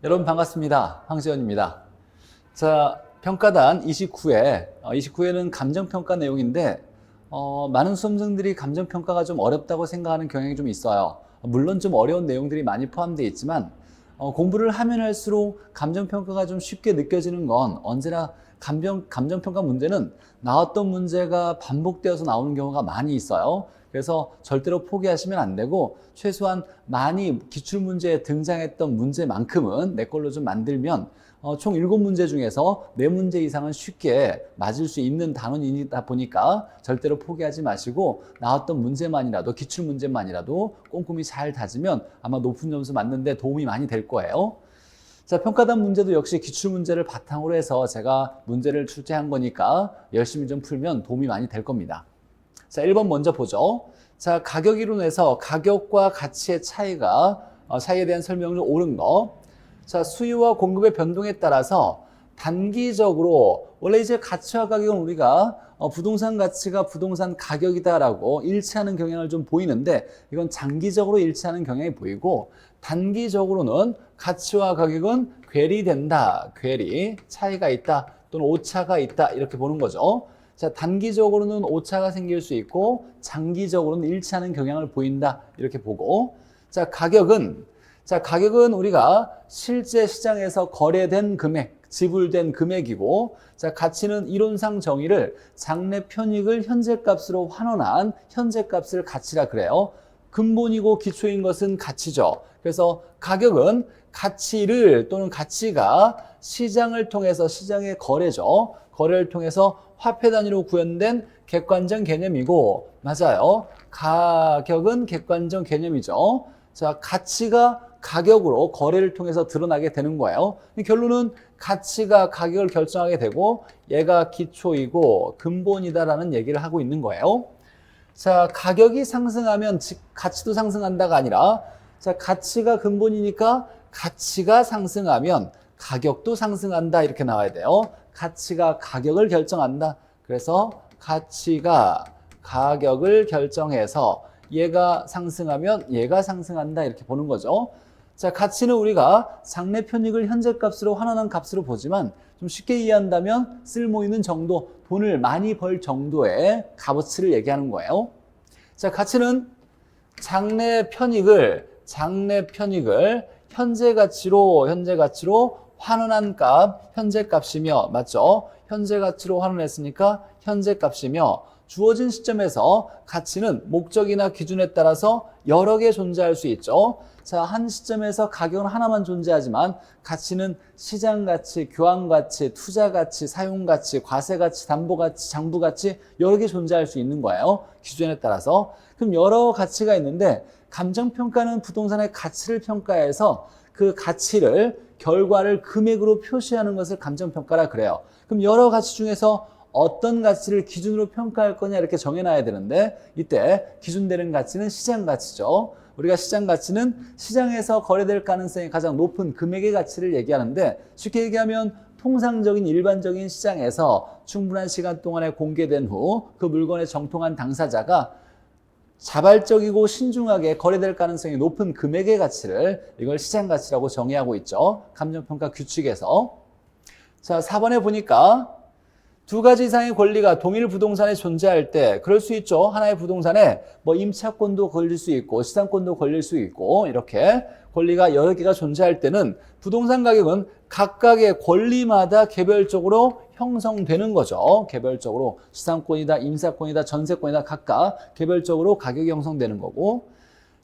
여러분 반갑습니다. 황지연입니다. 자, 평가단 29회는 감정평가 내용인데 많은 수험생들이 감정평가가 좀 어렵다고 생각하는 경향이 좀 있어요. 물론 좀 어려운 내용들이 많이 포함되어 있지만 공부를 하면 할수록 감정평가가 좀 쉽게 느껴지는 건 언제나 감정평가 문제는 나왔던 문제가 반복되어서 나오는 경우가 많이 있어요. 그래서 절대로 포기하시면 안 되고 최소한 많이 기출문제에 등장했던 문제만큼은 내 걸로 좀 만들면 총 7문제 중에서 4문제 이상은 쉽게 맞을 수 있는 단원이다 보니까 절대로 포기하지 마시고 나왔던 문제만이라도 기출문제만이라도 꼼꼼히 잘 다지면 아마 높은 점수 맞는데 도움이 많이 될 거예요. 자, 평가단 문제도 역시 기출문제를 바탕으로 해서 제가 문제를 출제한 거니까 열심히 좀 풀면 도움이 많이 될 겁니다. 자, 1번 먼저 보죠. 자, 가격 이론에서 가격과 가치의 차이에 대한 설명을 옳은 거. 자, 수요와 공급의 변동에 따라서 단기적으로 원래 이제 가치와 가격은 우리가 부동산 가치가 부동산 가격이다라고 일치하는 경향을 좀 보이는데 이건 장기적으로 일치하는 경향이 보이고 단기적으로는 가치와 가격은 괴리된다. 괴리, 차이가 있다 또는 오차가 있다 이렇게 보는 거죠. 자, 단기적으로는 오차가 생길 수 있고 장기적으로는 일치하는 경향을 보인다 이렇게 보고 자, 가격은 우리가 실제 시장에서 거래된 금액, 지불된 금액이고 자, 가치는 이론상 정의를 장래 편익을 현재값으로 환원한 현재값을 가치라 그래요. 근본이고 기초인 것은 가치죠. 그래서 가격은 가치를 또는 가치가 시장을 통해서 시장의 거래죠. 거래를 통해서 화폐 단위로 구현된 객관적 개념이고 맞아요. 가격은 객관적 개념이죠. 자, 가치가 가격으로 거래를 통해서 드러나게 되는 거예요. 결론은 가치가 가격을 결정하게 되고 얘가 기초이고 근본이다라는 얘기를 하고 있는 거예요. 자, 가격이 상승하면 가치도 상승한다가 아니라 자, 가치가 근본이니까 가치가 상승하면 가격도 상승한다 이렇게 나와야 돼요. 가치가 가격을 결정한다. 그래서 가치가 가격을 결정해서 얘가 상승하면 얘가 상승한다 이렇게 보는 거죠. 자, 가치는 우리가 장래 편익을 현재값으로 환원한 값으로 보지만 좀 쉽게 이해한다면 쓸모 있는 정도, 돈을 많이 벌 정도의 값어치를 얘기하는 거예요. 자, 가치는 장래 편익을 현재 가치로 환원한 값, 현재 값이며 맞죠? 현재 가치로 환원했으니까 현재 값이며 주어진 시점에서 가치는 목적이나 기준에 따라서 여러 개 존재할 수 있죠. 자, 한 시점에서 가격은 하나만 존재하지만 가치는 시장 가치, 교환 가치, 투자 가치, 사용 가치, 과세 가치, 담보 가치, 장부 가치 여러 개 존재할 수 있는 거예요. 기준에 따라서. 그럼 여러 가치가 있는데 감정평가는 부동산의 가치를 평가해서 그 가치를 결과를 금액으로 표시하는 것을 감정평가라 그래요. 그럼 여러 가치 중에서 어떤 가치를 기준으로 평가할 거냐 이렇게 정해놔야 되는데 이때 기준되는 가치는 시장 가치죠. 우리가 시장 가치는 시장에서 거래될 가능성이 가장 높은 금액의 가치를 얘기하는데 쉽게 얘기하면 통상적인 일반적인 시장에서 충분한 시간 동안에 공개된 후 그 물건에 정통한 당사자가 자발적이고 신중하게 거래될 가능성이 높은 금액의 가치를 이걸 시장 가치라고 정의하고 있죠. 감정평가 규칙에서. 자, 4번에 보니까 두 가지 이상의 권리가 동일 부동산에 존재할 때 그럴 수 있죠. 하나의 부동산에 뭐 임차권도 걸릴 수 있고 시상권도 걸릴 수 있고 이렇게 권리가 여러 개가 존재할 때는 부동산 가격은 각각의 권리마다 개별적으로 형성되는 거죠. 개별적으로 시상권이다, 임차권이다, 전세권이다 각각 개별적으로 가격이 형성되는 거고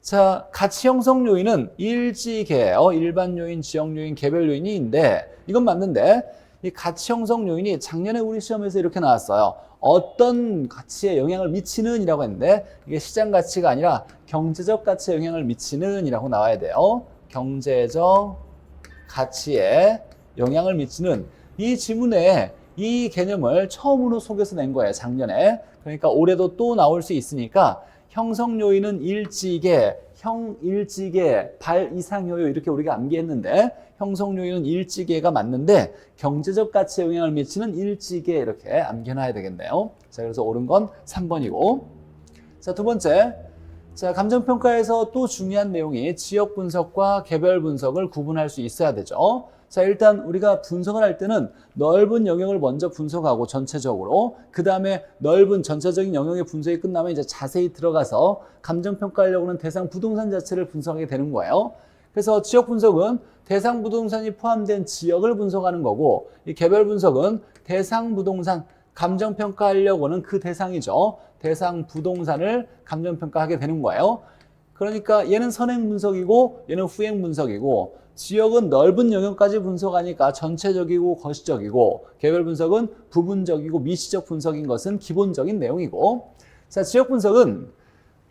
자, 가치 형성 요인은 일지계예요. 일반 요인, 지역 요인, 개별 요인인데 이건 맞는데 이 가치 형성 요인이 작년에 우리 시험에서 이렇게 나왔어요. 어떤 가치에 영향을 미치는 이라고 했는데 이게 시장 가치가 아니라 경제적 가치에 영향을 미치는 이라고 나와야 돼요. 경제적 가치에 영향을 미치는 이 지문에 이 개념을 처음으로 속여서 낸 거예요. 작년에. 그러니까 올해도 또 나올 수 있으니까 형성 요인은 일지계, 일지계, 발 이상 효요 이렇게 우리가 암기했는데 형성 요인은 일지계가 맞는데 경제적 가치에 영향을 미치는 일지계 이렇게 암기해놔야 되겠네요. 자, 그래서 옳은 건 3번이고 자, 두 번째 자, 감정평가에서 또 중요한 내용이 지역 분석과 개별 분석을 구분할 수 있어야 되죠. 자, 일단 우리가 분석을 할 때는 넓은 영역을 먼저 분석하고 전체적으로 그 다음에 넓은 전체적인 영역의 분석이 끝나면 이제 자세히 들어가서 감정평가하려고 하는 대상 부동산 자체를 분석하게 되는 거예요. 그래서 지역 분석은 대상 부동산이 포함된 지역을 분석하는 거고 이 개별 분석은 대상 부동산 감정평가하려고 하는 그 대상이죠. 대상 부동산을 감정평가하게 되는 거예요. 그러니까 얘는 선행 분석이고 얘는 후행 분석이고 지역은 넓은 영역까지 분석하니까 전체적이고 거시적이고 개별 분석은 부분적이고 미시적 분석인 것은 기본적인 내용이고 자, 지역 분석은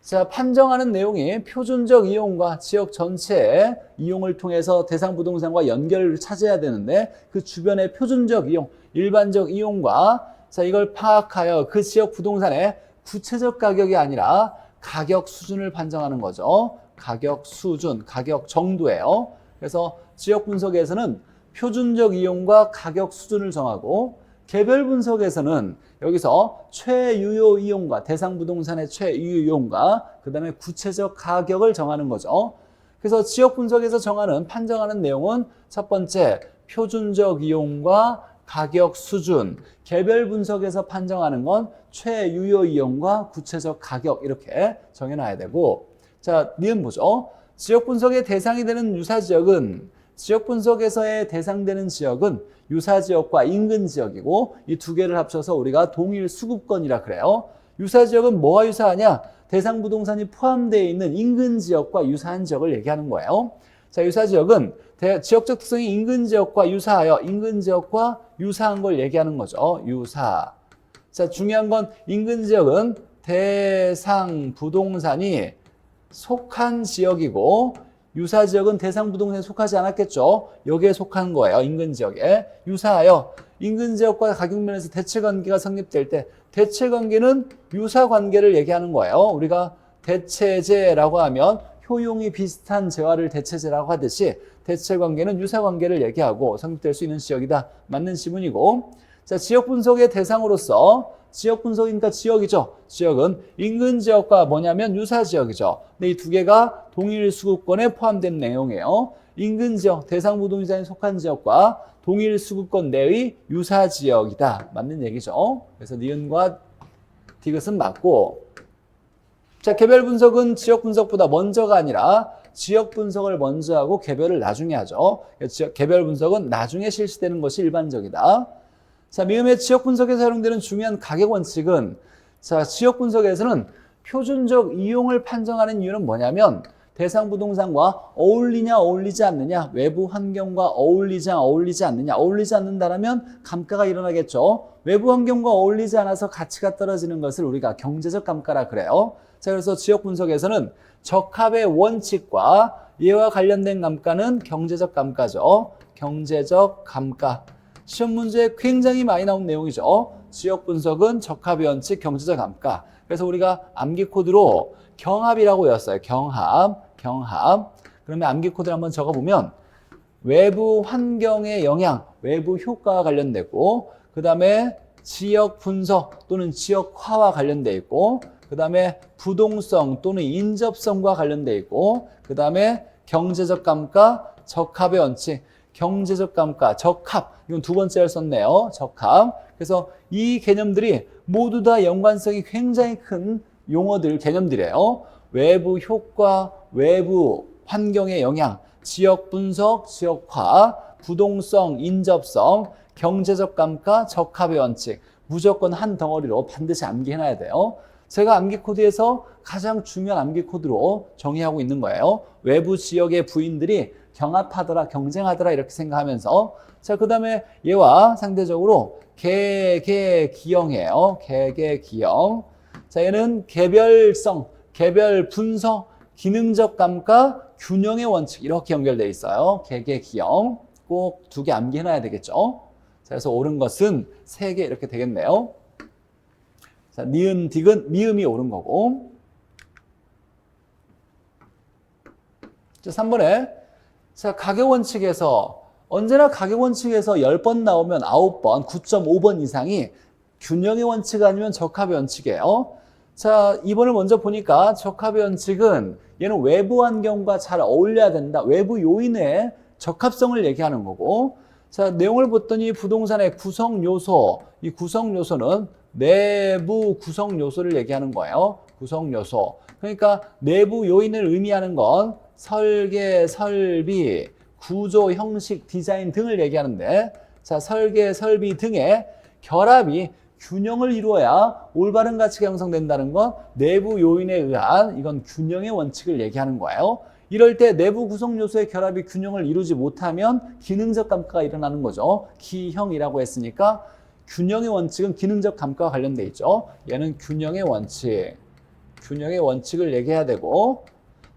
자, 판정하는 내용이 표준적 이용과 지역 전체의 이용을 통해서 대상 부동산과 연결을 찾아야 되는데 그 주변의 표준적 이용, 일반적 이용과 자, 이걸 파악하여 그 지역 부동산의 구체적 가격이 아니라 가격 수준을 판정하는 거죠. 가격 수준, 가격 정도예요. 그래서 지역 분석에서는 표준적 이용과 가격 수준을 정하고 개별 분석에서는 여기서 최유효 이용과 대상 부동산의 최유효 이용과 그 다음에 구체적 가격을 정하는 거죠. 그래서 지역 분석에서 정하는 판정하는 내용은 첫 번째 표준적 이용과 가격 수준, 개별 분석에서 판정하는 건 최유효 이용과 구체적 가격 이렇게 정해놔야 되고 자, 니은 보죠. 지역 분석의 대상이 되는 유사지역은 지역 분석에서의 대상되는 지역은 유사지역과 인근 지역이고 이 두 개를 합쳐서 우리가 동일 수급권이라 그래요. 유사지역은 뭐와 유사하냐? 대상 부동산이 포함되어 있는 인근 지역과 유사한 지역을 얘기하는 거예요. 자, 유사지역은 지역적 특성이 인근 지역과 유사하여 인근 지역과 유사한 걸 얘기하는 거죠. 유사. 자, 중요한 건 인근 지역은 대상 부동산이 속한 지역이고 유사 지역은 대상 부동산에 속하지 않았겠죠. 여기에 속한 거예요. 인근 지역에. 유사하여 인근 지역과 가격 면에서 대체 관계가 성립될 때 대체 관계는 유사 관계를 얘기하는 거예요. 우리가 대체제라고 하면 효용이 비슷한 재화를 대체제라고 하듯이 대체 관계는 유사 관계를 얘기하고 성립될 수 있는 지역이다. 맞는 지문이고 자, 지역 분석의 대상으로서 지역 분석이니까 지역이죠. 지역은 인근 지역과 뭐냐면 유사 지역이죠. 근데 이 두 개가 동일 수급권에 포함된 내용이에요. 인근 지역, 대상 부동산에 속한 지역과 동일 수급권 내의 유사 지역이다. 맞는 얘기죠. 그래서 니은과 디귿은 맞고 자, 개별 분석은 지역 분석보다 먼저가 아니라 지역 분석을 먼저 하고 개별을 나중에 하죠. 개별 분석은 나중에 실시되는 것이 일반적이다. 자, 미음의 지역 분석에 사용되는 중요한 가격 원칙은 자, 지역 분석에서는 표준적 이용을 판정하는 이유는 뭐냐면 대상 부동산과 어울리냐 어울리지 않느냐 외부 환경과 어울리지 않느냐 어울리지 않는다라면 감가가 일어나겠죠. 외부 환경과 어울리지 않아서 가치가 떨어지는 것을 우리가 경제적 감가라 그래요. 자, 그래서 지역 분석에서는 적합의 원칙과 이와 관련된 감가는 경제적 감가죠. 경제적 감가. 시험 문제에 굉장히 많이 나온 내용이죠. 지역 분석은 적합의 원칙, 경제적 감가. 그래서 우리가 암기 코드로 경합이라고 외웠어요. 경합. 그러면 암기 코드를 한번 적어보면 외부 환경의 영향, 외부 효과와 관련되고 그 다음에 지역 분석 또는 지역화와 관련돼 있고 그 다음에 부동성 또는 인접성과 관련돼 있고 그 다음에 경제적 감가, 적합의 원칙. 경제적 감가, 적합, 이건 두 번째를 썼네요. 적합. 그래서 이 개념들이 모두 다 연관성이 굉장히 큰 용어들, 개념들이에요. 외부 효과, 외부 환경의 영향, 지역 분석, 지역화, 부동성, 인접성, 경제적 감가, 적합의 원칙. 무조건 한 덩어리로 반드시 암기해놔야 돼요. 제가 암기 코드에서 가장 중요한 암기 코드로 정의하고 있는 거예요. 외부 지역의 부인들이 경합하더라, 경쟁하더라 이렇게 생각하면서 자, 그 다음에 얘와 상대적으로 개개기형이에요. 개개기형. 자, 얘는 개별성, 개별 분석, 기능적 감가, 균형의 원칙 이렇게 연결되어 있어요. 개개기형. 꼭 두 개 암기해놔야 되겠죠. 자, 그래서 옳은 것은 3개 이렇게 되겠네요. 자, 니은, 디귿, 미음이 옳은 거고. 자, 3번에 자, 가격 원칙에서 언제나 가격 원칙에서 10번 나오면 9번, 9.5번 이상이 균형의 원칙 아니면 적합의 원칙이에요. 자, 2번을 먼저 보니까 적합의 원칙은 얘는 외부 환경과 잘 어울려야 된다. 외부 요인의 적합성을 얘기하는 거고, 자, 내용을 봤더니 부동산의 구성 요소, 이 구성 요소는 내부 구성 요소를 얘기하는 거예요. 구성 요소. 그러니까 내부 요인을 의미하는 건 설계, 설비, 구조, 형식, 디자인 등을 얘기하는데, 자, 설계, 설비 등의 결합이 균형을 이루어야 올바른 가치가 형성된다는 건 내부 요인에 의한 이건 균형의 원칙을 얘기하는 거예요. 이럴 때 내부 구성 요소의 결합이 균형을 이루지 못하면 기능적 감가가 일어나는 거죠. 기형이라고 했으니까 균형의 원칙은 기능적 감가와 관련돼 있죠. 얘는 균형의 원칙, 균형의 원칙을 얘기해야 되고,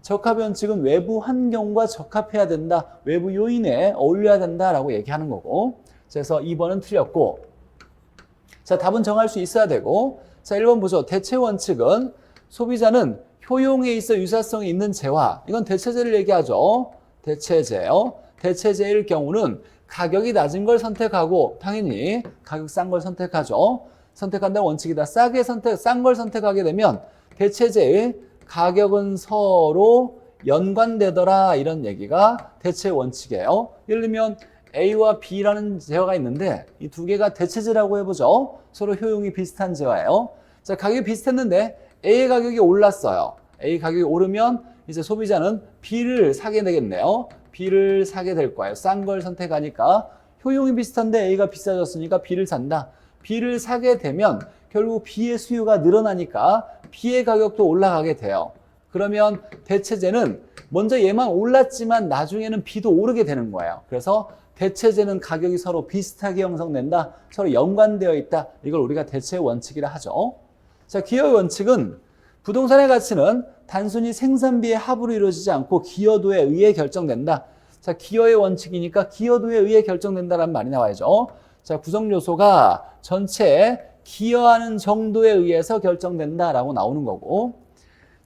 적합의 원칙은 외부 환경과 적합해야 된다. 외부 요인에 어울려야 된다라고 얘기하는 거고, 그래서 2번은 틀렸고, 자, 답은 정할 수 있어야 되고, 자, 1번 보죠. 대체 원칙은 소비자는 효용에 있어 유사성이 있는 재화, 이건 대체재를 얘기하죠. 대체재요. 대체재일 경우는 가격이 낮은 걸 선택하고, 당연히 가격 싼 걸 선택하죠. 선택한다는 원칙이다. 싼 걸 선택하게 되면 대체재의 가격은 서로 연관되더라, 이런 얘기가 대체 원칙이에요. 예를 들면 A와 B라는 재화가 있는데 이 두 개가 대체재라고 해보죠. 서로 효용이 비슷한 재화예요. 자, 가격이 비슷했는데 A의 가격이 올랐어요. A 가격이 오르면 이제 소비자는 B를 사게 되겠네요. B를 사게 될 거예요. 싼 걸 선택하니까 효용이 비슷한데 A가 비싸졌으니까 B를 산다. B를 사게 되면 결국 B의 수요가 늘어나니까 B의 가격도 올라가게 돼요. 그러면 대체재는 먼저 얘만 올랐지만 나중에는 B도 오르게 되는 거예요. 그래서 대체재는 가격이 서로 비슷하게 형성된다. 서로 연관되어 있다. 이걸 우리가 대체 원칙이라 하죠. 자, 기여의 원칙은 부동산의 가치는 단순히 생산비의 합으로 이루어지지 않고 기여도에 의해 결정된다. 자, 기여의 원칙이니까 기여도에 의해 결정된다라는 말이 나와야죠. 자, 구성 요소가 전체에 기여하는 정도에 의해서 결정된다라고 나오는 거고,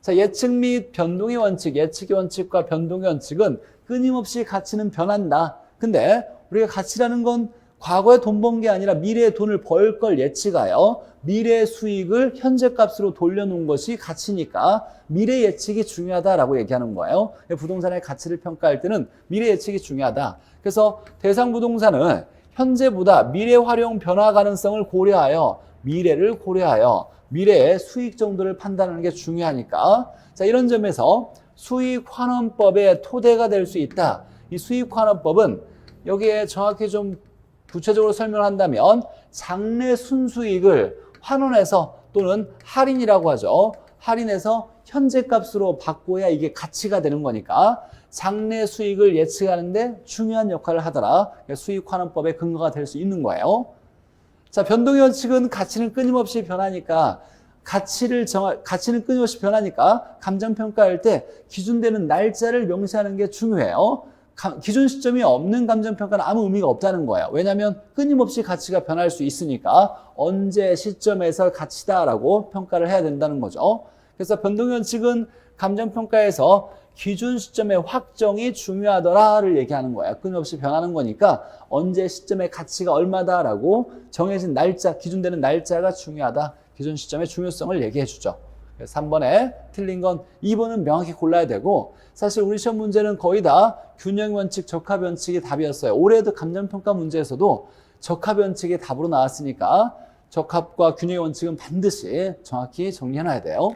자, 예측 및 변동의 원칙, 예측의 원칙과 변동의 원칙은 끊임없이 가치는 변한다. 근데 우리가 가치라는 건 과거에 돈 번 게 아니라 미래에 돈을 벌 걸 예측하여 미래의 수익을 현재 값으로 돌려놓은 것이 가치니까 미래 예측이 중요하다라고 얘기하는 거예요. 부동산의 가치를 평가할 때는 미래 예측이 중요하다. 그래서 대상 부동산은 현재보다 미래 활용 변화 가능성을 고려하여 미래의 수익 정도를 판단하는 게 중요하니까, 자, 이런 점에서 수익환원법의 토대가 될 수 있다. 이 수익환원법은 여기에 정확히 좀 구체적으로 설명한다면 장래 순수익을 환원해서 또는 할인이라고 하죠. 할인해서 현재 값으로 바꿔야 이게 가치가 되는 거니까 장래 수익을 예측하는데 중요한 역할을 하더라. 수익환원법의 근거가 될 수 있는 거예요. 자, 변동의 원칙은 가치는 끊임없이 변하니까 가치는 끊임없이 변하니까 감정평가할 때 기준되는 날짜를 명시하는 게 중요해요. 기준 시점이 없는 감정평가는 아무 의미가 없다는 거예요. 왜냐하면 끊임없이 가치가 변할 수 있으니까 언제 시점에서 가치다라고 평가를 해야 된다는 거죠. 그래서 변동의 원칙은 감정평가에서 기준 시점의 확정이 중요하더라를 얘기하는 거예요. 끊임없이 변하는 거니까 언제 시점의 가치가 얼마다라고 정해진 날짜, 기준되는 날짜가 중요하다. 기준 시점의 중요성을 얘기해 주죠. 3번에 틀린 건 2번은 명확히 골라야 되고, 사실 우리 시험 문제는 거의 다 균형 원칙, 적합 원칙이 답이었어요. 올해도 감정평가 문제에서도 적합 원칙이 답으로 나왔으니까 적합과 균형의 원칙은 반드시 정확히 정리해놔야 돼요.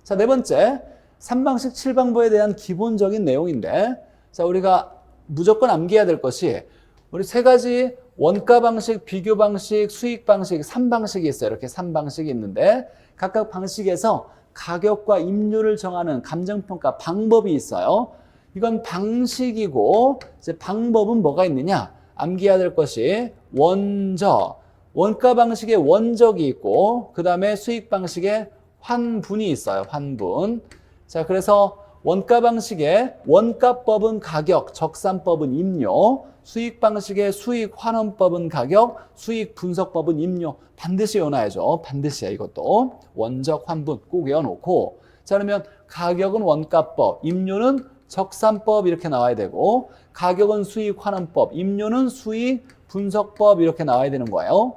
자, 네 번째, 3방식 7방법에 대한 기본적인 내용인데, 자, 우리가 무조건 암기해야 될 것이 우리 세 가지 원가 방식, 비교 방식, 수익 방식, 3방식이 있어요. 이렇게 3방식이 있는데 각각 방식에서 가격과 임료를 정하는 감정평가 방법이 있어요. 이건 방식이고 이제 방법은 뭐가 있느냐? 암기해야 될 것이 원적, 원가 방식에 원적이 있고 그 다음에 수익 방식에 환분이 있어요. 환분. 자, 그래서 원가 방식의 원가법은 가격, 적산법은 임료, 수익 방식의 수익 환원법은 가격, 수익 분석법은 임료. 반드시 외워놔야죠. 반드시야, 이것도. 원적, 환분 꼭 외워놓고. 자, 그러면 가격은 원가법, 임료는 적산법 이렇게 나와야 되고, 가격은 수익 환원법, 임료는 수익 분석법 이렇게 나와야 되는 거예요.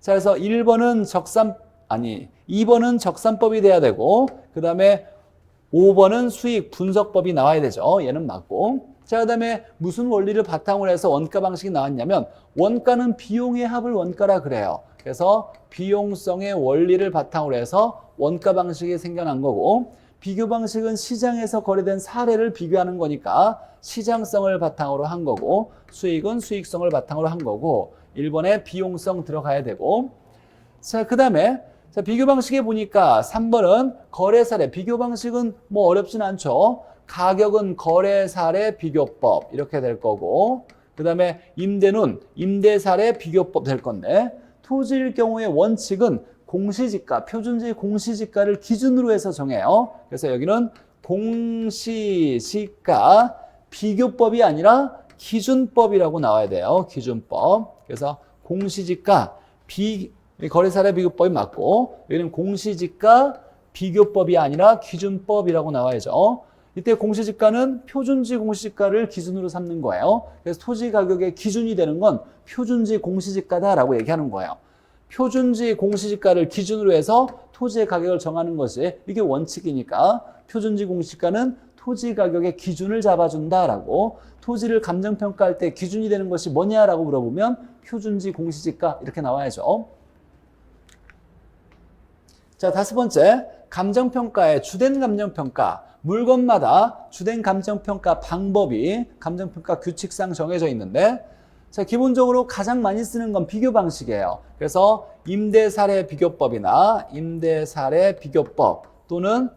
자, 그래서 1번은 2번은 적산법이 돼야 되고, 그 다음에 5번은 수익 분석법이 나와야 되죠. 얘는 맞고. 자, 그 다음에 무슨 원리를 바탕으로 해서 원가 방식이 나왔냐면, 원가는 비용의 합을 원가라 그래요. 그래서 비용성의 원리를 바탕으로 해서 원가 방식이 생겨난 거고, 비교 방식은 시장에서 거래된 사례를 비교하는 거니까 시장성을 바탕으로 한 거고, 수익은 수익성을 바탕으로 한 거고, 1번에 비용성 들어가야 되고. 자, 그 다음에 자, 비교 방식에 보니까 3번은 거래 사례. 비교 방식은 뭐 어렵진 않죠. 가격은 거래 사례 비교법 이렇게 될 거고, 그 다음에 임대는 임대 사례 비교법 될 건데, 토지일 경우에 원칙은 공시지가, 표준지 공시지가를 기준으로 해서 정해요. 그래서 여기는 공시지가 비교법이 아니라 기준법이라고 나와야 돼요. 기준법. 그래서 공시지가 거래사례 비교법이 맞고, 여기는 공시지가 비교법이 아니라 기준법이라고 나와야죠. 이때 공시지가는 표준지 공시지가를 기준으로 삼는 거예요. 그래서 토지 가격의 기준이 되는 건 표준지 공시지가다라고 얘기하는 거예요. 표준지 공시지가를 기준으로 해서 토지의 가격을 정하는 것이 이게 원칙이니까, 표준지 공시지가는 토지 가격의 기준을 잡아준다라고, 토지를 감정평가할 때 기준이 되는 것이 뭐냐라고 물어보면 표준지 공시지가 이렇게 나와야죠. 자, 5번째, 감정평가의 주된 감정평가. 물건마다 주된 감정평가 방법이 감정평가 규칙상 정해져 있는데, 자, 기본적으로 가장 많이 쓰는 건 비교 방식이에요. 그래서 임대사례 비교법이나 임대사례 비교법 또는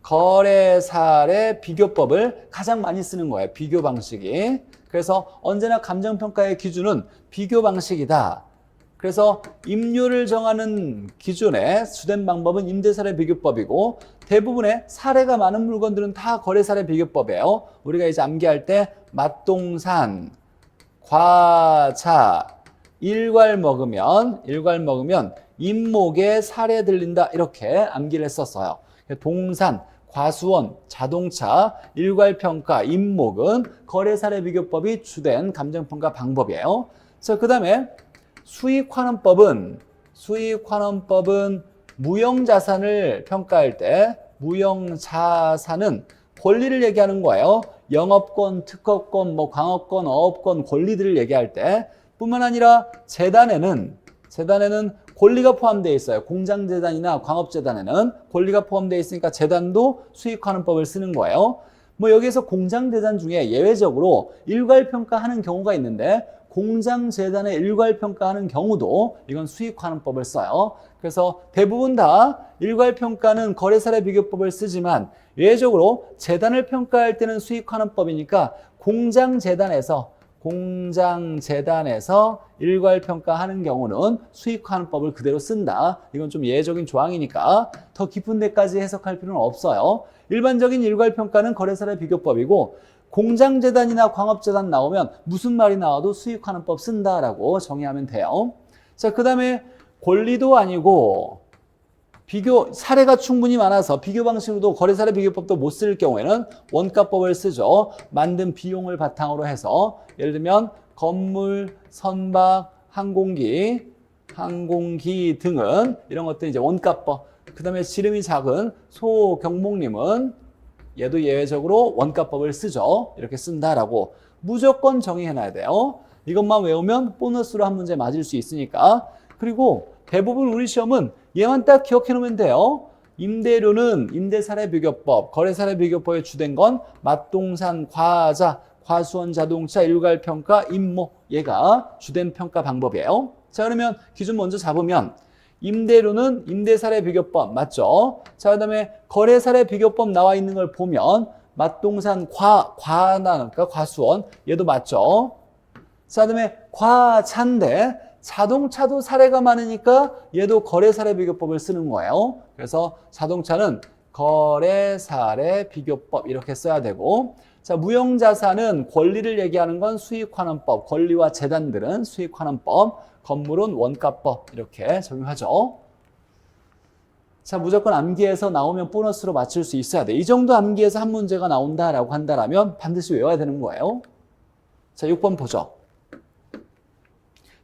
거래사례 비교법을 가장 많이 쓰는 거예요. 비교 방식이. 그래서 언제나 감정평가의 기준은 비교 방식이다. 그래서 임료를 정하는 기준의 주된 방법은 임대사례 비교법이고, 대부분의 사례가 많은 물건들은 다 거래사례 비교법이에요. 우리가 이제 암기할 때 맛동산, 과자, 일괄 먹으면 임목에 사례 들린다 이렇게 암기를 했었어요. 동산, 과수원, 자동차, 일괄평가, 임목은 거래사례 비교법이 주된 감정평가 방법이에요. 자, 그 다음에 수익환원법은 무형자산을 평가할 때 무형자산은 권리를 얘기하는 거예요. 영업권, 특허권, 뭐 광업권, 어업권 권리들을 얘기할 때 뿐만 아니라 재단에는 권리가 포함되어 있어요. 공장재단이나 광업재단에는 권리가 포함되어 있으니까 재단도 수익환원법을 쓰는 거예요. 뭐 여기에서 공장재단 중에 예외적으로 일괄평가하는 경우가 있는데, 공장재단의 일괄평가하는 경우도 이건 수익환원법을 써요. 그래서 대부분 다 일괄평가는 거래사례 비교법을 쓰지만 예외적으로 재단을 평가할 때는 수익환원법이니까 공장재단에서 일괄평가하는 경우는 수익환원법을 그대로 쓴다. 이건 좀 예외적인 조항이니까 더 깊은 데까지 해석할 필요는 없어요. 일반적인 일괄평가는 거래사례 비교법이고, 공장재단이나 광업재단 나오면 무슨 말이 나와도 수익환원법 쓴다라고 정의하면 돼요. 자, 그 다음에 권리도 아니고 사례가 충분히 많아서 비교 방식으로도 거래사례 비교법도 못 쓸 경우에는 원가법을 쓰죠. 만든 비용을 바탕으로 해서, 예를 들면 건물, 선박, 항공기 등은 이런 것들 이제 원가법. 그 다음에 지름이 작은 소경목림은 얘도 예외적으로 원가법을 쓰죠. 이렇게 쓴다라고 무조건 정의해놔야 돼요. 이것만 외우면 보너스로 한 문제 맞을 수 있으니까. 그리고 대부분 우리 시험은 얘만 딱 기억해 놓으면 돼요. 임대료는 임대사례 비교법, 거래사례 비교법에 주된 건 맛동산, 과자, 과수원, 자동차, 일괄평가, 임목, 얘가 주된 평가 방법이에요. 자, 그러면 기준 먼저 잡으면 임대료는 임대사례 비교법 맞죠? 자, 그 다음에 거래사례 비교법 나와 있는 걸 보면 맛동산 그러니까 과수원 얘도 맞죠? 자, 그 다음에 과자인데 자동차도 사례가 많으니까 얘도 거래사례 비교법을 쓰는 거예요. 그래서 자동차는 거래사례 비교법 이렇게 써야 되고, 자, 무형자산은 권리를 얘기하는 건 수익환원법, 권리와 재단들은 수익환원법, 건물은 원가법 이렇게 적용하죠. 자, 무조건 암기해서 나오면 보너스로 맞출 수 있어야 돼. 이 정도 암기해서 한 문제가 나온다라고 한다면 반드시 외워야 되는 거예요. 자, 6번 보죠.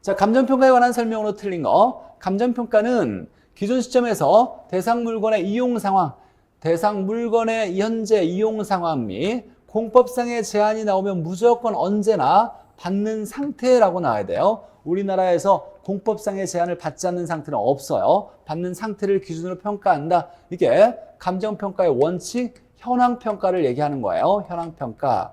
자, 감정평가에 관한 설명으로 틀린 거. 감정평가는 기존 시점에서 대상 물건의 이용 상황, 대상 물건의 현재 이용 상황 및 공법상의 제한이 나오면 무조건 언제나 받는 상태라고 나와야 돼요. 우리나라에서 공법상의 제한을 받지 않는 상태는 없어요. 받는 상태를 기준으로 평가한다. 이게 감정평가의 원칙, 현황평가를 얘기하는 거예요. 현황평가.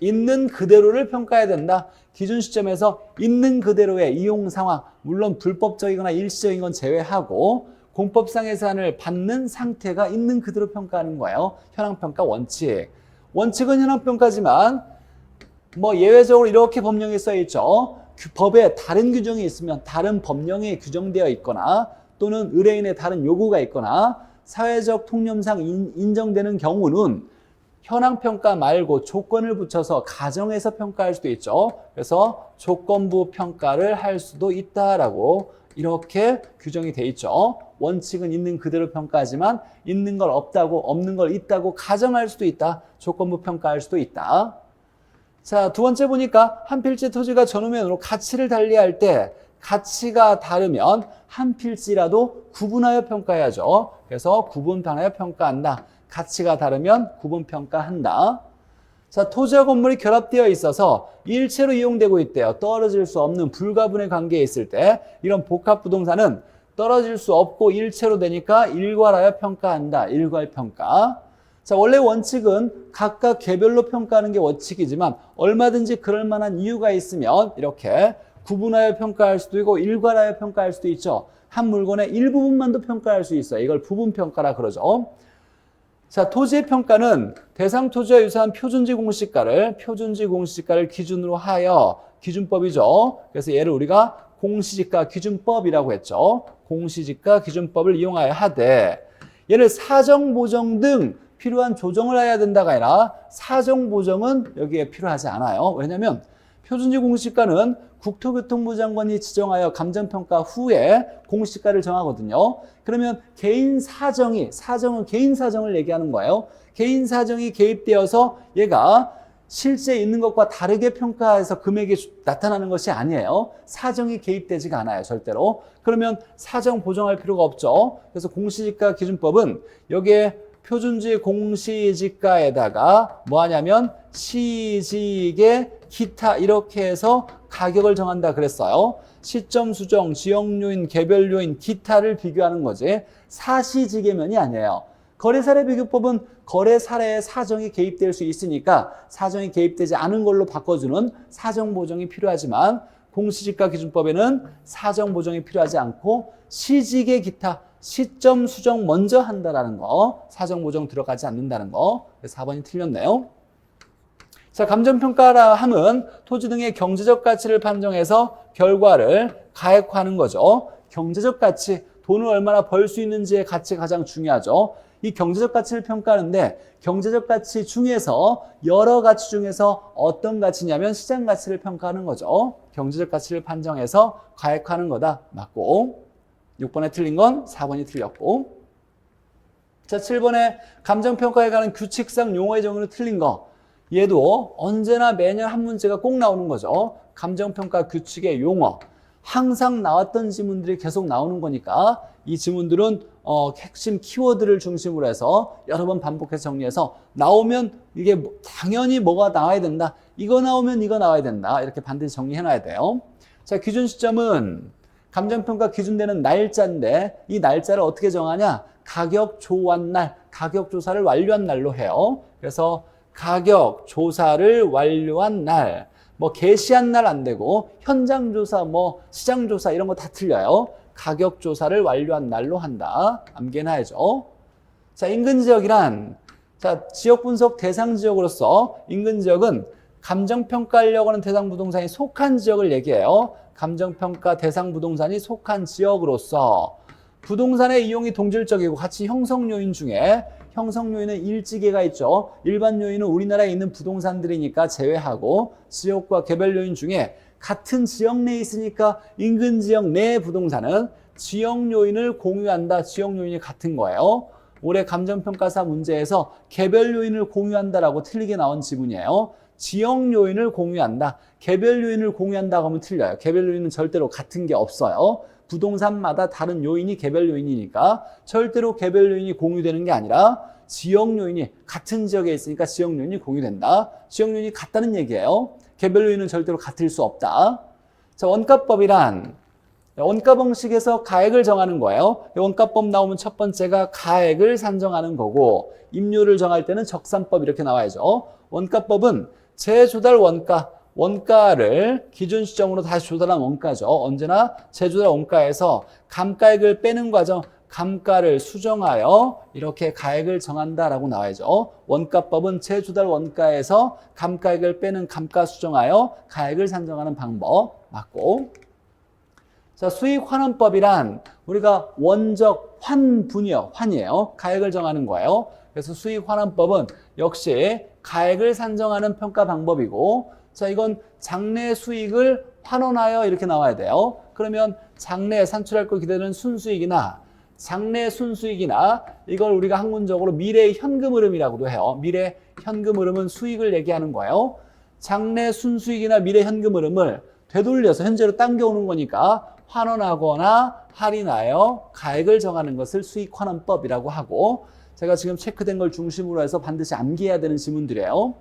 있는 그대로를 평가해야 된다. 기준 시점에서 있는 그대로의 이용 상황, 물론 불법적이거나 일시적인 건 제외하고 공법상의 제한을 받는 상태가 있는 그대로 평가하는 거예요. 현황평가 원칙. 원칙은 현황평가지만 예외적으로 이렇게 법령에 써 있죠. 법에 다른 규정이 있으면 다른 법령에 규정되어 있거나 또는 의뢰인의 다른 요구가 있거나 사회적 통념상 인정되는 경우는 현황평가 말고 조건을 붙여서 가정해서 평가할 수도 있죠. 그래서 조건부 평가를 할 수도 있다라고 이렇게 규정이 돼 있죠. 원칙은 있는 그대로 평가하지만 있는 걸 없다고 없는 걸 있다고 가정할 수도 있다. 조건부 평가할 수도 있다. 자, 두 번째 보니까 한 필지 토지가 전후면으로 가치를 달리할 때 가치가 다르면 한 필지라도 구분하여 평가해야죠. 그래서 구분하여 평가한다. 가치가 다르면 구분평가한다. 자, 토지와 건물이 결합되어 있어서 일체로 이용되고 있대요. 떨어질 수 없는 불가분의 관계에 있을 때 이런 복합부동산은 떨어질 수 없고 일체로 되니까 일괄하여 평가한다. 일괄평가. 자, 원래 원칙은 각각 개별로 평가하는 게 원칙이지만 얼마든지 그럴 만한 이유가 있으면 이렇게 구분하여 평가할 수도 있고 일괄하여 평가할 수도 있죠. 한 물건의 일부분만도 평가할 수 있어요. 이걸 부분평가라 그러죠. 자, 토지의 평가는 대상 토지와 유사한 표준지 공시지가를 기준으로 하여 기준법이죠. 그래서 얘를 우리가 공시지가 기준법이라고 했죠. 공시지가 기준법을 이용하여 하되 얘를 사정 보정 등 필요한 조정을 해야 된다가 아니라 사정 보정은 여기에 필요하지 않아요. 왜냐하면 표준지 공시지가는 국토교통부 장관이 지정하여 감정평가 후에 공시지가를 정하거든요. 그러면 개인 사정은 개인 사정을 얘기하는 거예요. 개인 사정이 개입되어서 얘가 실제 있는 것과 다르게 평가해서 금액이 나타나는 것이 아니에요. 사정이 개입되지가 않아요. 절대로. 그러면 사정 보정할 필요가 없죠. 그래서 공시지가 기준법은 여기에 표준지 공시지가에다가 뭐 하냐면 시직의 기타 이렇게 해서 가격을 정한다 그랬어요. 시점 수정, 지역 요인, 개별 요인, 기타를 비교하는 거지. 사시지계면이 아니에요. 거래사례 비교법은 거래사례에 사정이 개입될 수 있으니까 사정이 개입되지 않은 걸로 바꿔주는 사정 보정이 필요하지만 공시지가 기준법에는 사정 보정이 필요하지 않고 시직의 기타, 시점 수정 먼저 한다라는 거, 사정 보정 들어가지 않는다는 거. 4번이 틀렸네요. 자, 감정평가라 함은 토지 등의 경제적 가치를 판정해서 결과를 가액화하는 거죠. 경제적 가치, 돈을 얼마나 벌 수 있는지의 가치가 가장 중요하죠. 이 경제적 가치를 평가하는데 경제적 가치 중에서 여러 가치 중에서 어떤 가치냐면 시장 가치를 평가하는 거죠. 경제적 가치를 판정해서 가액화하는 거다. 맞고 6번에 틀린 건 4번이 틀렸고 자, 7번에 감정평가에 관한 규칙상 용어의 정의로 틀린 거 얘도 언제나 매년 한 문제가 꼭 나오는 거죠. 감정평가 규칙의 용어. 항상 나왔던 지문들이 계속 나오는 거니까 이 지문들은 핵심 키워드를 중심으로 해서 여러 번 반복해서 정리해서 나오면 이게 당연히 뭐가 나와야 된다. 이거 나오면 이거 나와야 된다. 이렇게 반드시 정리해놔야 돼요. 자, 기준 시점은 감정평가 기준되는 날짜인데 이 날짜를 어떻게 정하냐? 가격 조환날, 가격 조사를 완료한 날로 해요. 그래서 가격 조사를 완료한 날, 게시한 날 안 되고 현장 조사, 시장 조사 이런 거 다 틀려요. 가격 조사를 완료한 날로 한다. 암기해놔야죠. 자, 인근 지역이란 지역 분석 대상 지역으로서 인근 지역은 감정평가하려고 하는 대상 부동산이 속한 지역을 얘기해요. 감정평가 대상 부동산이 속한 지역으로서 부동산의 이용이 동질적이고 같이 형성 요인 중에 형성 요인은 일지계가 있죠. 일반 요인은 우리나라에 있는 부동산들이니까 제외하고 지역과 개별 요인 중에 같은 지역 내에 있으니까 인근 지역 내 부동산은 지역 요인을 공유한다. 지역 요인이 같은 거예요. 올해 감정평가사 문제에서 개별 요인을 공유한다라고 틀리게 나온 지문이에요. 지역 요인을 공유한다. 개별 요인을 공유한다고 하면 틀려요. 개별 요인은 절대로 같은 게 없어요. 부동산마다 다른 요인이 개별 요인이니까 절대로 개별 요인이 공유되는 게 아니라 지역 요인이 같은 지역에 있으니까 지역 요인이 공유된다. 지역 요인이 같다는 얘기예요. 개별 요인은 절대로 같을 수 없다. 자, 원가법이란 원가 방식에서 가액을 정하는 거예요. 원가법 나오면 첫 번째가 가액을 산정하는 거고 임료를 정할 때는 적산법 이렇게 나와야죠. 원가법은 재조달 원가, 원가를 기준 시점으로 다시 조달한 원가죠. 언제나 재조달 원가에서 감가액을 빼는 과정, 감가를 수정하여 이렇게 가액을 정한다라고 나와야죠. 원가법은 재조달 원가에서 감가액을 빼는 감가 수정하여 가액을 산정하는 방법 맞고, 자, 수익환원법이란 우리가 원적 환분이요, 환이에요. 가액을 정하는 거예요. 그래서 수익환원법은 역시 가액을 산정하는 평가 방법이고, 자, 이건 장래 수익을 환원하여 이렇게 나와야 돼요. 그러면 장래 산출할 걸 기대되는 순수익이나 장래 순수익이나 이걸 우리가 학문적으로 미래 현금 흐름이라고도 해요. 미래 현금 흐름은 수익을 얘기하는 거예요. 장래 순수익이나 미래 현금 흐름을 되돌려서 현재로 당겨오는 거니까 환원하거나 할인하여 가액을 정하는 것을 수익환원법이라고 하고, 제가 지금 체크된 걸 중심으로 해서 반드시 암기해야 되는 지문들이에요.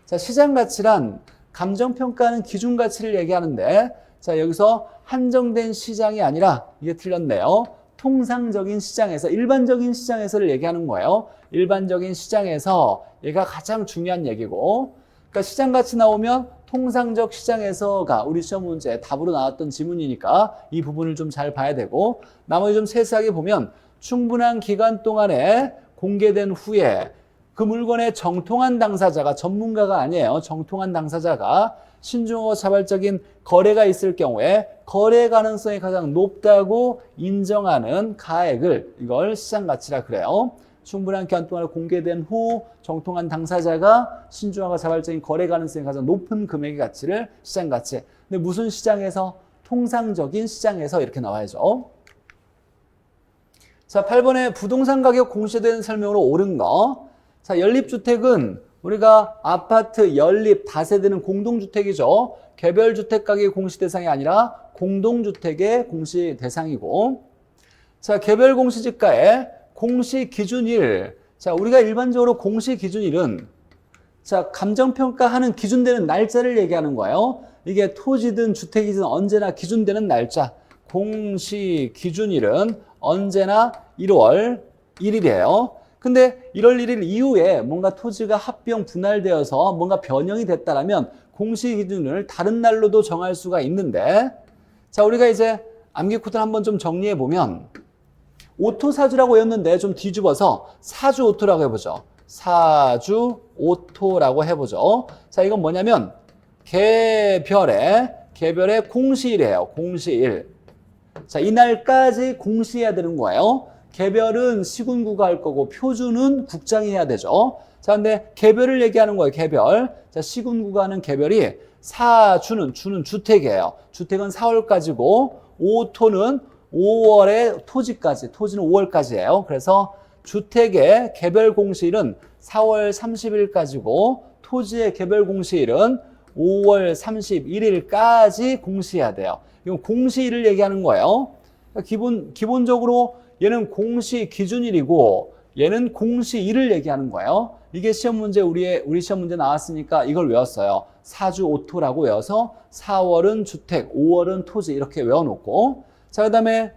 자, 시장가치란 감정평가하는 기준가치를 얘기하는데, 자, 여기서 한정된 시장이 아니라 이게 틀렸네요. 통상적인 시장에서, 일반적인 시장에서를 얘기하는 거예요. 일반적인 시장에서 얘가 가장 중요한 얘기고, 그러니까 시장가치 나오면 통상적 시장에서가 우리 시험 문제 답으로 나왔던 지문이니까 이 부분을 좀 잘 봐야 되고, 나머지 좀 세세하게 보면 충분한 기간 동안에 공개된 후에 그 물건의 정통한 당사자가, 전문가가 아니에요. 정통한 당사자가 신중하고 자발적인 거래가 있을 경우에 거래 가능성이 가장 높다고 인정하는 가액을, 이걸 시장가치라 그래요. 충분한 기간 동안에 공개된 후 정통한 당사자가 신중하고 자발적인 거래 가능성이 가장 높은 금액의 가치를 시장가치. 근데 무슨 시장에서? 통상적인 시장에서 이렇게 나와야죠. 자, 8번에 부동산 가격 공시되는 설명으로 옳은 거. 자, 연립주택은 우리가 아파트, 연립, 다세대는 공동주택이죠. 개별주택 가격의 공시 대상이 아니라 공동주택의 공시 대상이고, 자, 개별 공시지가의 공시 기준일. 자, 우리가 일반적으로 공시 기준일은, 자, 감정평가하는 기준되는 날짜를 얘기하는 거예요. 이게 토지든 주택이든 언제나 기준되는 날짜. 공시 기준일은 언제나 1월 1일이에요. 근데 1월 1일 이후에 뭔가 토지가 합병 분할되어서 뭔가 변형이 됐다라면 공시 기준을 다른 날로도 정할 수가 있는데, 자, 우리가 이제 암기 코드를 한번 좀 정리해 보면, 오토사주라고 외웠는데 좀 뒤집어서 사주오토라고 해보죠. 사주오토라고 해보죠. 자, 이건 뭐냐면 개별의 공시일이에요. 공시일. 자, 이날까지 공시해야 되는 거예요. 개별은 시군구가 할 거고 표준은 국장이 해야 되죠. 자, 근데 개별을 얘기하는 거예요. 개별. 자, 시군구가 하는 개별이, 주는 주택이에요. 주택은 4월까지고 오토는 5월에 토지까지, 토지는 5월까지예요. 그래서 주택의 개별 공시일은 4월 30일까지고 토지의 개별 공시일은 5월 31일까지 공시해야 돼요. 이건 공시일을 얘기하는 거예요. 그러니까 기본적으로 얘는 공시 기준일이고 얘는 공시일을 얘기하는 거예요. 이게 시험 문제, 우리 시험 문제 나왔으니까 이걸 외웠어요. 사주오토라고 외워서 4월은 주택, 5월은 토지 이렇게 외워놓고, 자, 그 다음에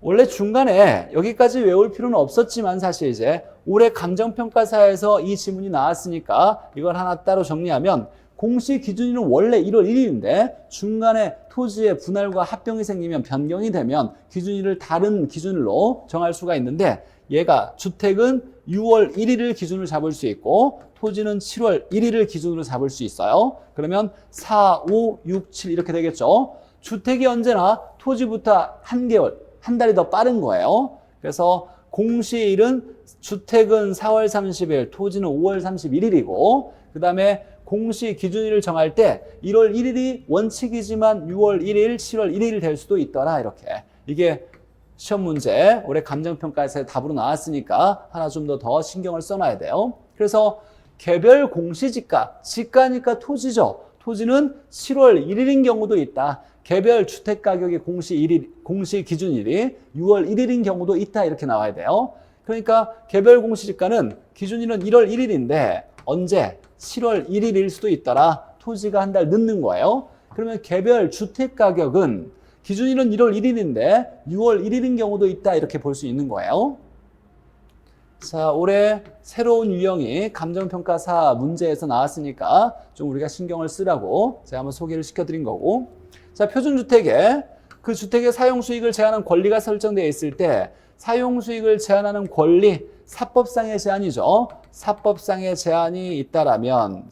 원래 중간에 여기까지 외울 필요는 없었지만 사실 이제 올해 감정평가사에서 이 지문이 나왔으니까 이걸 하나 따로 정리하면, 공시 기준일은 원래 1월 1일인데 중간에 토지의 분할과 합병이 생기면 변경이 되면 기준일을 다른 기준일로 정할 수가 있는데, 얘가 주택은 6월 1일을 기준으로 잡을 수 있고 토지는 7월 1일을 기준으로 잡을 수 있어요. 그러면 4, 5, 6, 7 이렇게 되겠죠. 주택이 언제나 토지부터 한 달이 더 빠른 거예요. 그래서 공시일은 주택은 4월 30일, 토지는 5월 31일이고, 그 다음에 공시 기준일을 정할 때 1월 1일이 원칙이지만 6월 1일, 7월 1일 될 수도 있더라. 이렇게. 이게 시험 문제, 올해 감정평가에서 답으로 나왔으니까 하나 좀 더 신경을 써놔야 돼요. 그래서 개별 공시지가, 지가니까 토지죠. 토지는 7월 1일인 경우도 있다. 개별 주택가격의 공시 기준일이 6월 1일인 경우도 있다. 이렇게 나와야 돼요. 그러니까 개별 공시지가는 기준일은 1월 1일인데 언제? 7월 1일일 수도 있더라. 토지가 한 달 늦는 거예요. 그러면 개별 주택가격은 기준일은 1월 1일인데 6월 1일인 경우도 있다. 이렇게 볼 수 있는 거예요. 자, 올해 새로운 유형이 감정평가사 문제에서 나왔으니까 좀 우리가 신경을 쓰라고 제가 한번 소개를 시켜드린 거고. 자, 표준주택에 그 주택의 사용수익을 제한하는 권리가 설정되어 있을 때 사용수익을 제한하는 권리, 사법상의 제한이죠. 사법상의 제한이 있다라면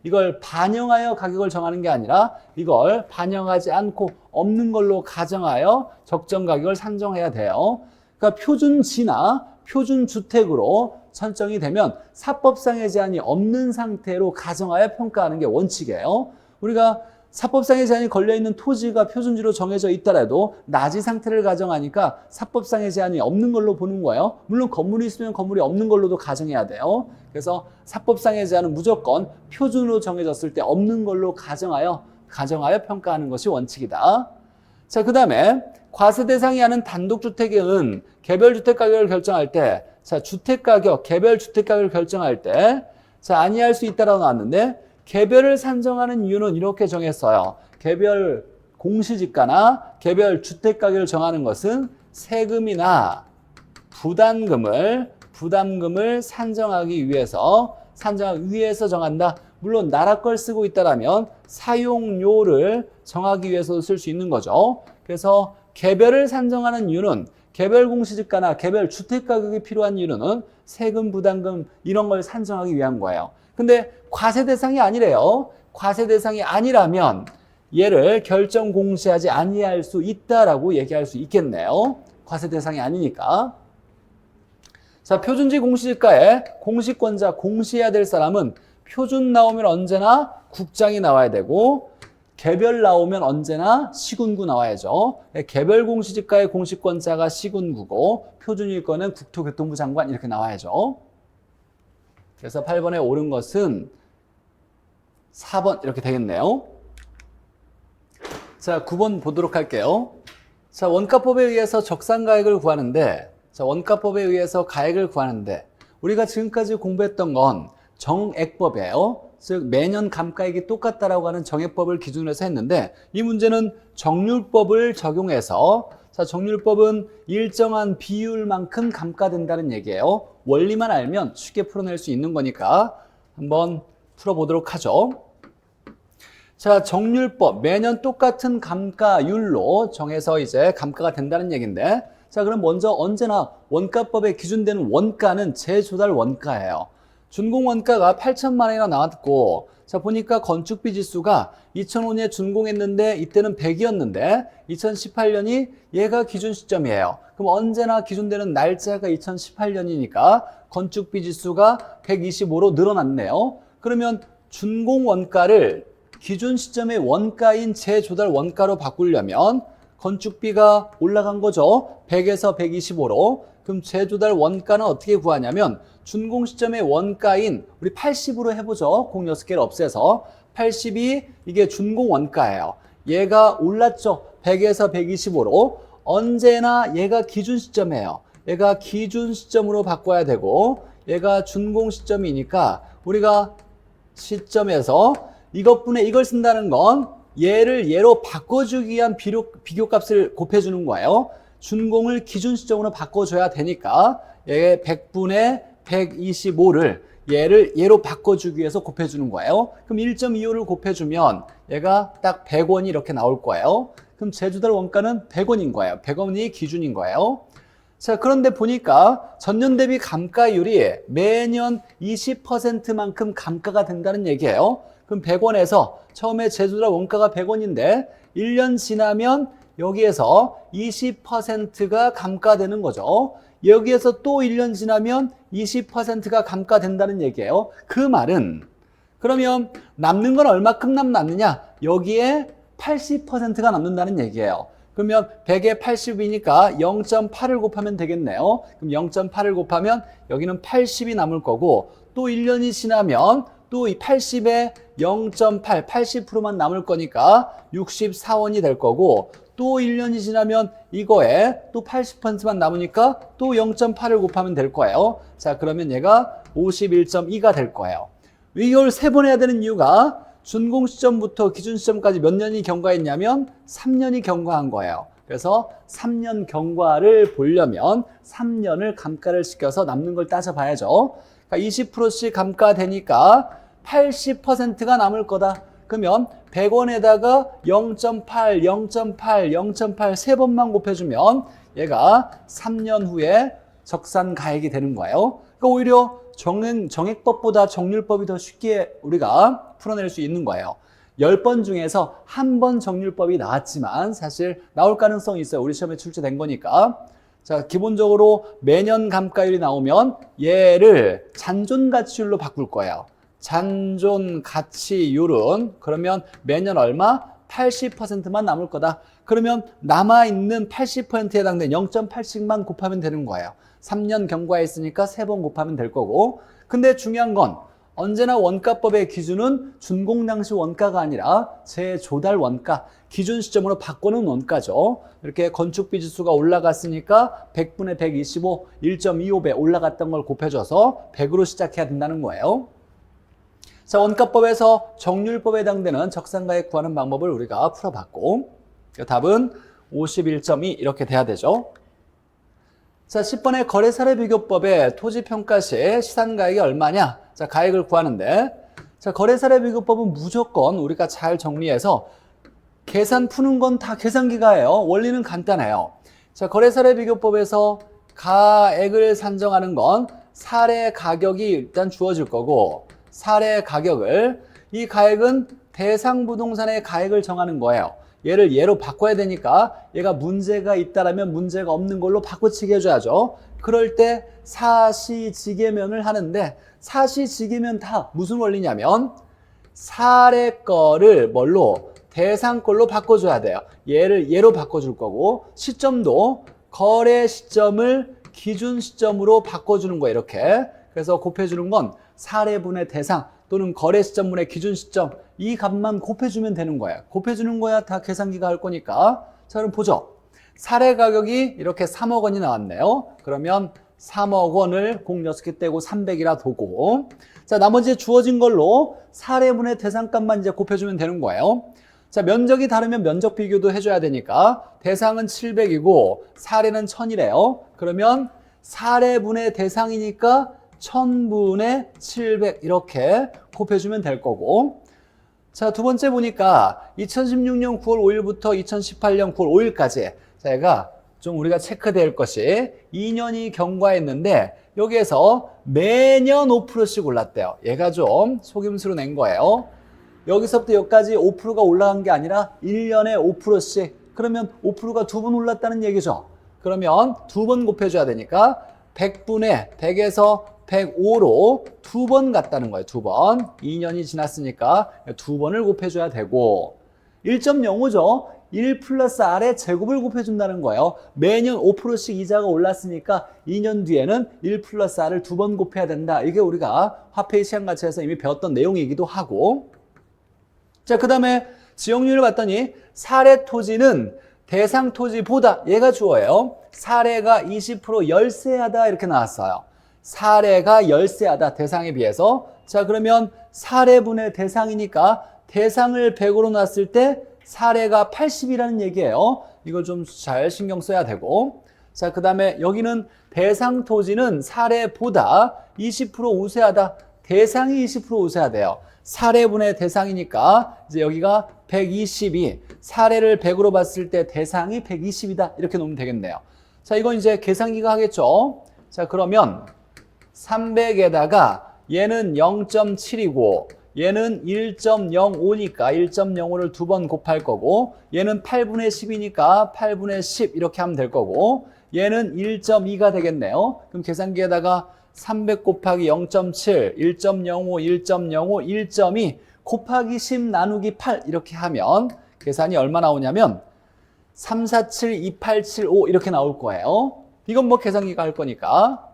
이걸 반영하여 가격을 정하는 게 아니라 이걸 반영하지 않고 없는 걸로 가정하여 적정 가격을 산정해야 돼요. 그러니까 표준지나 표준주택으로 설정이 되면 사법상의 제한이 없는 상태로 가정하여 평가하는 게 원칙이에요. 우리가 사법상의 제한이 걸려있는 토지가 표준지로 정해져 있더라도 낮이 상태를 가정하니까 사법상의 제한이 없는 걸로 보는 거예요. 물론 건물이 있으면 건물이 없는 걸로도 가정해야 돼요. 그래서 사법상의 제한은 무조건 표준으로 정해졌을 때 없는 걸로 가정하여 평가하는 것이 원칙이다. 자, 그 다음에 과세 대상이 아닌 단독주택은 개별 주택 가격을 결정할 때, 자, 주택 가격, 개별 주택 가격을 결정할 때, 자, 아니할 수 있다라고 나왔는데, 개별을 산정하는 이유는 이렇게 정했어요. 개별 공시지가나 개별 주택 가격을 정하는 것은 세금이나 부담금을 산정하기 위해서 정한다. 물론 나라 걸 쓰고 있다라면 사용료를 정하기 위해서도 쓸 수 있는 거죠. 그래서 개별을 산정하는 이유는 개별 공시지가나 개별 주택 가격이 필요한 이유는 세금, 부담금 이런 걸 산정하기 위한 거예요. 근데 과세 대상이 아니래요. 과세 대상이 아니라면 얘를 결정 공시하지 아니할 수 있다라고 얘기할 수 있겠네요. 과세 대상이 아니니까. 자, 표준지 공시지가에 공시권자 공시해야 될 사람은 표준 나오면 언제나 국장이 나와야 되고 개별 나오면 언제나 시군구 나와야죠. 개별 공시지가의 공시권자가 시군구고 표준일 거는 국토교통부 장관 이렇게 나와야죠. 그래서 8번에 옳은 것은 4번 이렇게 되겠네요. 자, 9번 보도록 할게요. 자, 원가법에 의해서 적산가액을 구하는데, 자, 원가법에 의해서 가액을 구하는데, 우리가 지금까지 공부했던 건 정액법이에요. 즉 매년 감가액이 똑같다라고 하는 정액법을 기준으로 해서 했는데, 이 문제는 정률법을 적용해서, 자, 정률법은 일정한 비율만큼 감가된다는 얘기예요. 원리만 알면 쉽게 풀어낼 수 있는 거니까 한번 풀어보도록 하죠. 자, 정률법 매년 똑같은 감가율로 정해서 이제 감가가 된다는 얘기인데, 자, 그럼 먼저 언제나 원가법에 기준되는 원가는 재조달 원가예요. 준공 원가가 8천만 원이나 나왔고, 자, 보니까 건축비 지수가 2005년에 준공했는데 이때는 100이었는데 2018년이 얘가 기준 시점이에요. 그럼 언제나 기준되는 날짜가 2018년이니까 건축비 지수가 125로 늘어났네요. 그러면 준공 원가를 기준 시점의 원가인 재조달 원가로 바꾸려면 건축비가 올라간 거죠. 100에서 125로. 그럼 재조달 원가는 어떻게 구하냐면 준공 시점의 원가인 우리 80으로 해보죠. 공 6개를 없애서 80이 이게 준공 원가예요. 얘가 올랐죠. 100에서 125로. 언제나 얘가 기준 시점이에요. 얘가 기준 시점으로 바꿔야 되고 얘가 준공 시점이니까 우리가 시점에서 이것분의 이걸 쓴다는 건 얘를 얘로 바꿔주기 위한 비교값을 곱해주는 거예요. 준공을 기준 시점으로 바꿔줘야 되니까 얘 100분의 125를 얘를 얘로 바꿔주기 위해서 곱해주는 거예요. 그럼 1.25를 곱해주면 얘가 딱 100원이 이렇게 나올 거예요. 그럼 재조달 원가는 100원인 거예요. 100원이 기준인 거예요. 자, 그런데 보니까 전년 대비 감가율이 매년 20%만큼 감가가 된다는 얘기예요. 그럼 100원에서 처음에 재조달 원가가 100원인데 1년 지나면 여기에서 20%가 감가되는 거죠. 여기에서 또 1년 지나면 20%가 감가된다는 얘기예요. 그 말은 그러면 남는 건 얼마큼 남느냐? 여기에 80%가 남는다는 얘기예요. 그러면 100에 80이니까 0.8을 곱하면 되겠네요. 그럼 0.8을 곱하면 여기는 80이 남을 거고 또 1년이 지나면 또 이 80에 0.8, 80%만 남을 거니까 64원이 될 거고, 또 1년이 지나면 이거에 또 80%만 남으니까 또 0.8을 곱하면 될 거예요. 자, 그러면 얘가 51.2가 될 거예요. 이걸 3번 해야 되는 이유가 준공 시점부터 기준 시점까지 몇 년이 경과했냐면 3년이 경과한 거예요. 그래서 3년 경과를 보려면 3년을 감가를 시켜서 남는 걸 따져봐야죠. 그러니까 20%씩 감가되니까 80%가 남을 거다. 그러면 100원에다가 0.8, 0.8, 0.8 세 번만 곱해주면 얘가 3년 후에 적산가액이 되는 거예요. 그러니까 오히려 정액법보다 정률법이 더 쉽게 우리가 풀어낼 수 있는 거예요. 10번 중에서 한 번 정률법이 나왔지만 사실 나올 가능성이 있어요. 우리 시험에 출제된 거니까. 자, 기본적으로 매년 감가율이 나오면 얘를 잔존가치율로 바꿀 거예요. 잔존가치율은 그러면 매년 얼마? 80%만 남을 거다. 그러면 남아있는 80%에 해당되는 0.8씩만 곱하면 되는 거예요. 3년 경과했으니까 3번 곱하면 될 거고. 근데 중요한 건 언제나 원가법의 기준은 준공 당시 원가가 아니라 재조달 원가, 기준 시점으로 바꾸는 원가죠. 이렇게 건축비 지수가 올라갔으니까 100분의 125, 1.25배 올라갔던 걸 곱해줘서 100으로 시작해야 된다는 거예요. 자, 원가법에서 정률법에 해당되는 적산가액 구하는 방법을 우리가 풀어봤고, 답은 51.2 이렇게 돼야 되죠. 자, 10번의 거래사례비교법의 토지평가 시 시산가액이 얼마냐? 자, 가액을 구하는데, 자, 거래사례비교법은 무조건 우리가 잘 정리해서 계산 푸는 건 다 계산기가예요. 원리는 간단해요. 자, 거래사례비교법에서 가액을 산정하는 건 사례 가격이 일단 주어질 거고, 사례 가격을, 이 가액은 대상 부동산의 가액을 정하는 거예요. 얘를 얘로 바꿔야 되니까 얘가 문제가 있다라면 문제가 없는 걸로 바꿔치기 해줘야죠. 그럴 때 사시지계면을 하는데, 사시지계면 다 무슨 원리냐면 사례 거를 뭘로? 대상 걸로 바꿔줘야 돼요. 얘를 얘로 바꿔줄 거고, 시점도 거래 시점을 기준 시점으로 바꿔주는 거예요. 이렇게. 그래서 곱해주는 건 사례분의 대상 또는 거래 시점분의 기준 시점, 이 값만 곱해주면 되는 거예요. 곱해주는 거야 다 계산기가 할 거니까. 자, 그럼 보죠. 사례 가격이 이렇게 3억 원이 나왔네요. 그러면 3억 원을 공 6개 떼고 300이라 두고, 자, 나머지 주어진 걸로 사례분의 대상값만 이제 곱해주면 되는 거예요. 자, 면적이 다르면 면적 비교도 해줘야 되니까 대상은 700이고 사례는 1000이래요. 그러면 사례분의 대상이니까 1000분의 700 이렇게 곱해주면 될 거고, 자, 두 번째 보니까 2016년 9월 5일부터 2018년 9월 5일까지 자, 얘가 좀 우리가 체크될 것이 2년이 경과했는데 여기에서 매년 5%씩 올랐대요. 얘가 좀 속임수로 낸 거예요. 여기서부터 여기까지 5%가 올라간 게 아니라 1년에 5%씩, 그러면 5%가 2번 올랐다는 얘기죠. 그러면 2번 곱해줘야 되니까 100분의 100에서 105로 2번 갔다는 거예요. 2번. 2년이 지났으니까 2번을 곱해줘야 되고, 1.05죠. 1 플러스 R의 제곱을 곱해준다는 거예요. 매년 5%씩 이자가 올랐으니까 2년 뒤에는 1 플러스 R을 2번 곱해야 된다. 이게 우리가 화폐의 시한가치에서 이미 배웠던 내용이기도 하고, 자, 그 다음에 지역률을 봤더니 사례 토지는 대상 토지보다, 얘가 주어예요. 사례가 20% 열세하다 이렇게 나왔어요. 사례가 열세하다 대상에 비해서. 자, 그러면 사례분의 대상이니까 대상을 100으로 놨을 때 사례가 80이라는 얘기예요. 이걸 좀 잘 신경 써야 되고, 자, 그 다음에 여기는 대상 토지는 사례보다 20% 우세하다. 대상이 20% 우세하대요. 사례분의 대상이니까 이제 여기가 120이, 사례를 100으로 봤을 때 대상이 120이다 이렇게 놓으면 되겠네요. 자, 이건 이제 계산기가 하겠죠. 자, 그러면 300에다가 얘는 0.7이고 얘는 1.05니까 1.05를 2번 곱할 거고, 얘는 8분의 10이니까 8분의 10 이렇게 하면 될 거고, 얘는 1.2가 되겠네요. 그럼 계산기에다가 300 곱하기 0.7, 1.05, 1.05, 1.2 곱하기 10 나누기 8 이렇게 하면 계산이 얼마 나오냐면 347, 2875 이렇게 나올 거예요. 이건 뭐 계산기가 할 거니까.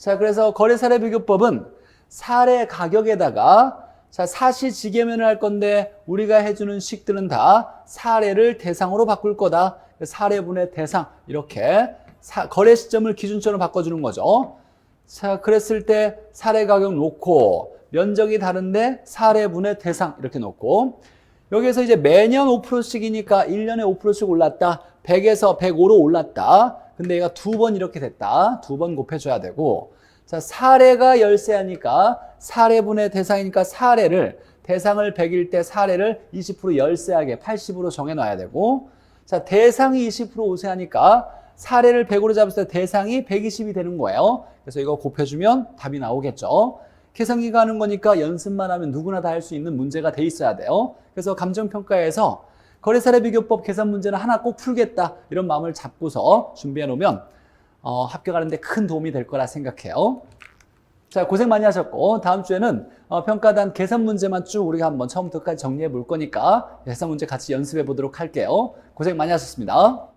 자, 그래서 거래사례 비교법은 사례 가격에다가 자, 사시지계면을 할 건데 우리가 해주는 식들은 다 사례를 대상으로 바꿀 거다. 사례분의 대상 이렇게 거래 시점을 기준점으로 바꿔주는 거죠. 자, 그랬을 때 사례 가격 놓고 면적이 다른데 사례분의 대상 이렇게 놓고 여기에서 이제 매년 5%씩이니까 1년에 5%씩 올랐다. 100에서 105로 올랐다. 근데 얘가 두 번 이렇게 됐다. 두 번 곱해줘야 되고 자, 사례가 열세하니까 사례분의 대상이니까 사례를 대상을 100일 때 사례를 20% 열세하게 80으로 정해놔야 되고 자, 대상이 20% 우세하니까 사례를 100으로 잡았을 때 대상이 120이 되는 거예요. 그래서 이거 곱해주면 답이 나오겠죠. 계산기가 하는 거니까 연습만 하면 누구나 다 할 수 있는 문제가 돼 있어야 돼요. 그래서 감정평가에서 거래사례 비교법 계산 문제는 하나 꼭 풀겠다 이런 마음을 잡고서 준비해 놓으면 합격하는 데 큰 도움이 될 거라 생각해요. 자, 고생 많이 하셨고 다음 주에는 평가단 계산 문제만 쭉 우리가 한번 처음부터까지 정리해 볼 거니까 계산 문제 같이 연습해 보도록 할게요. 고생 많이 하셨습니다.